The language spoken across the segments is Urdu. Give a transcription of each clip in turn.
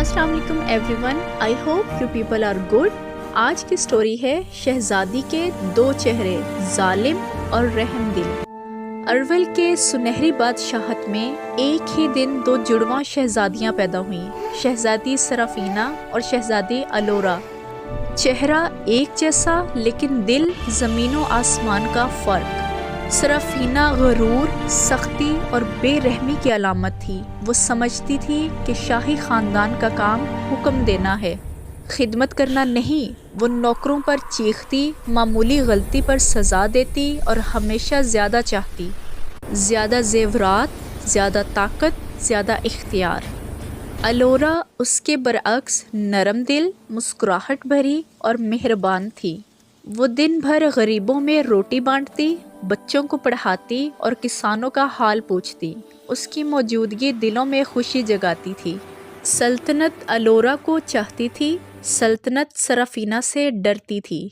السلام علیکم everyone, I hope you people are good. آج کی سٹوری ہے شہزادی کے دو چہرے، ظالم اور رحم دل۔ ارول کے سنہری بادشاہت میں ایک ہی دن دو جڑواں شہزادیاں پیدا ہوئیں، شہزادی سرافینہ اور شہزادی الورا۔ چہرہ ایک جیسا لیکن دل زمین و آسمان کا فرق۔ سرافینہ غرور، سختی اور بے رحمی کی علامت تھی۔ وہ سمجھتی تھی کہ شاہی خاندان کا کام حکم دینا ہے، خدمت کرنا نہیں۔ وہ نوکروں پر چیختی، معمولی غلطی پر سزا دیتی اور ہمیشہ زیادہ چاہتی، زیادہ زیورات، زیادہ طاقت، زیادہ اختیار۔ الورا اس کے برعکس نرم دل، مسکراہٹ بھری اور مہربان تھی۔ وہ دن بھر غریبوں میں روٹی بانٹتی، بچوں کو پڑھاتی اور کسانوں کا حال پوچھتی۔ اس کی موجودگی دلوں میں خوشی جگاتی تھی۔ سلطنت الورا کو چاہتی تھی، سلطنت سرافینہ سے ڈرتی تھی۔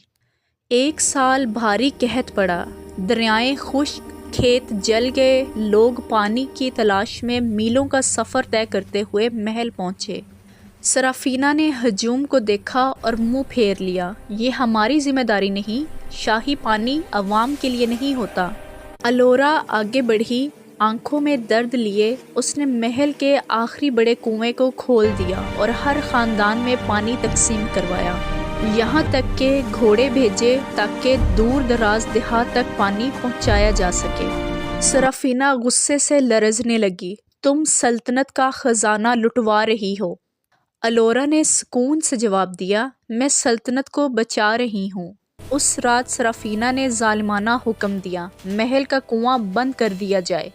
ایک سال بھاری قحط پڑا، دریائیں خشک، کھیت جل گئے، لوگ پانی کی تلاش میں میلوں کا سفر طے کرتے ہوئے محل پہنچے۔ سرافینہ نے ہجوم کو دیکھا اور منہ پھیر لیا۔ یہ ہماری ذمہ داری نہیں، شاہی پانی عوام کے لیے نہیں ہوتا۔ الورا آگے بڑھی، آنکھوں میں درد لیے۔ اس نے محل کے آخری بڑے کنویں کو کھول دیا اور ہر خاندان میں پانی تقسیم کروایا، یہاں تک کہ گھوڑے بھیجے تاکہ دور دراز دیہات تک پانی پہنچایا جا سکے۔ سرافینہ غصے سے لرزنے لگی۔ تم سلطنت کا خزانہ لٹوا رہی ہو۔ الورا نے سکون سے جواب دیا، میں سلطنت کو بچا رہی ہوں۔ اس رات سرافینہ نے ظالمانہ حکم دیا، محل کا کنواں بند کر دیا جائے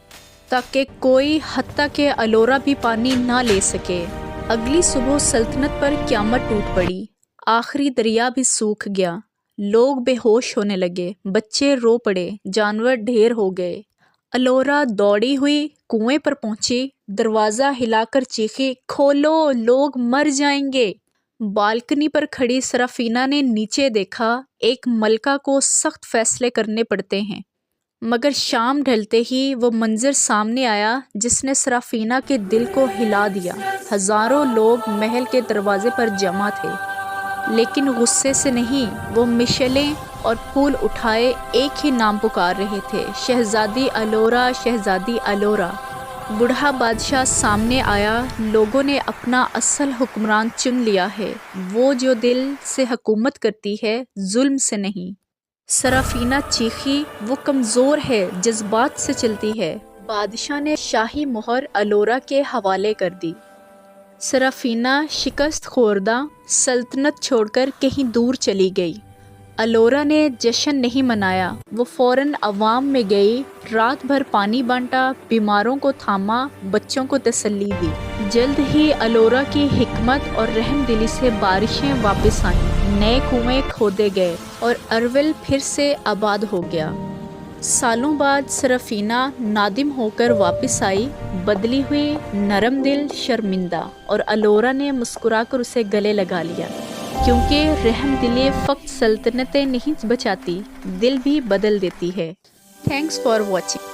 تاکہ کوئی حتیٰ کہ الورا بھی پانی نہ لے سکے۔ اگلی صبح سلطنت پر قیامت ٹوٹ پڑی۔ آخری دریا بھی سوکھ گیا، لوگ بے ہوش ہونے لگے، بچے رو پڑے، جانور ڈھیر ہو گئے۔ الورا دوڑی ہوئی کنویں پر پہنچی، دروازہ ہلا کر چیخی، کھولو، لوگ مر جائیں گے۔ بالکنی پر کھڑی سرافینہ نے نیچے دیکھا۔ ایک ملکہ کو سخت فیصلے کرنے پڑتے ہیں، مگر شام ڈھلتے ہی وہ منظر سامنے آیا جس نے سرافینہ کے دل کو ہلا دیا۔ ہزاروں لوگ محل کے دروازے پر جمع تھے، لیکن غصے سے نہیں، وہ مشعلیں اور پھول اٹھائے ایک ہی نام پکار رہے تھے، شہزادی الورا، شہزادی الورا۔ بوڑھا بادشاہ سامنے آیا۔ لوگوں نے اپنا اصل حکمران چن لیا ہے، وہ جو دل سے حکومت کرتی ہے، ظلم سے نہیں۔ سرافینہ چیخی، وہ کمزور ہے، جذبات سے چلتی ہے۔ بادشاہ نے شاہی مہر الورا کے حوالے کر دی۔ سرافینہ شکست خوردہ سلطنت چھوڑ کر کہیں دور چلی گئی۔ الورا نے جشن نہیں منایا، وہ فوراً عوام میں گئی، رات بھر پانی بانٹا، بیماروں کو تھاما، بچوں کو تسلی دی۔ جلد ہی الورا کی حکمت اور رحم دلی سے بارشیں واپس آئیں، نئے کنویں کھودے گئے اور ارول پھر سے آباد ہو گیا۔ سالوں بعد سرافینہ نادم ہو کر واپس آئی، بدلی ہوئی، نرم دل، شرمندہ، اور الورا نے مسکرا کر اسے گلے لگا لیا، کیونکہ رحم دلی فقط سلطنتیں نہیں بچاتی، دل بھی بدل دیتی ہے۔ Thanks for watching.